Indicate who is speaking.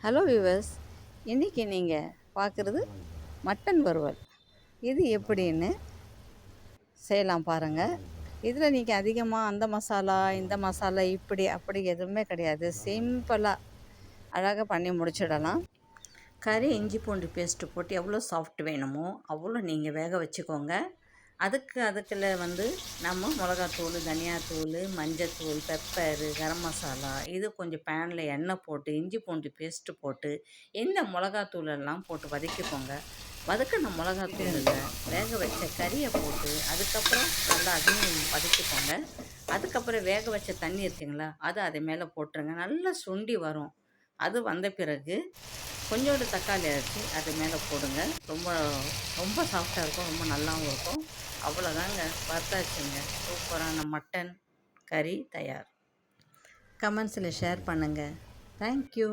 Speaker 1: Hello viewers, இன்றைக்கி நீங்கள் பார்க்குறது மட்டன் வறுவல். இது எப்படின்னு செய்யலாம் பாருங்கள். இதில் நீங்கள் அதிகமாக அந்த மசாலா இந்த மசாலா இப்படி அப்படி எதுவுமே கிடையாது. சிம்பிளாக அழகாக பண்ணி முடிச்சிடலாம். கறி இஞ்சி பூண்டு பேஸ்ட்டு போட்டு எவ்வளோ சாஃப்ட் வேணுமோ அவ்வளோ நீங்கள் வேக வச்சுக்கோங்க. அதுக்குள்ள நம்ம மிளகாத்தூள், தனியாத்தூள், மஞ்சத்தூள், பெப்பரு, கரம் மசாலா இது கொஞ்சம் பேனில் எண்ணெய் போட்டு இஞ்சி பூண்டு பேஸ்ட்டு போட்டு இந்த மிளகாத்தூளெல்லாம் போட்டு வதக்கிக்கோங்க. வதக்கின மிளகாத்தூளில் வேக வச்ச கறியை போட்டு அதுக்கப்புறம் நல்லா அதையும் வதக்கிக்கோங்க. அதுக்கப்புறம் வேக வச்ச தண்ணி இருக்குங்களா, அது அது மேலே போட்டுருங்க. நல்லா சுண்டி வரும். அது வந்த பிறகு கொஞ்சோண்டு தக்காளி அரைச்சி அது மேலே போடுங்க. ரொம்ப ரொம்ப சாஃப்டாக இருக்கும், ரொம்ப நல்லாவும் இருக்கும். அவ்வளோதாங்க, வறுத்தாச்சுங்க. சூப்பரான மட்டன் கறி தயார். கமெண்ட்ஸில் ஷேர் பண்ணுங்கள். தேங்க்யூ.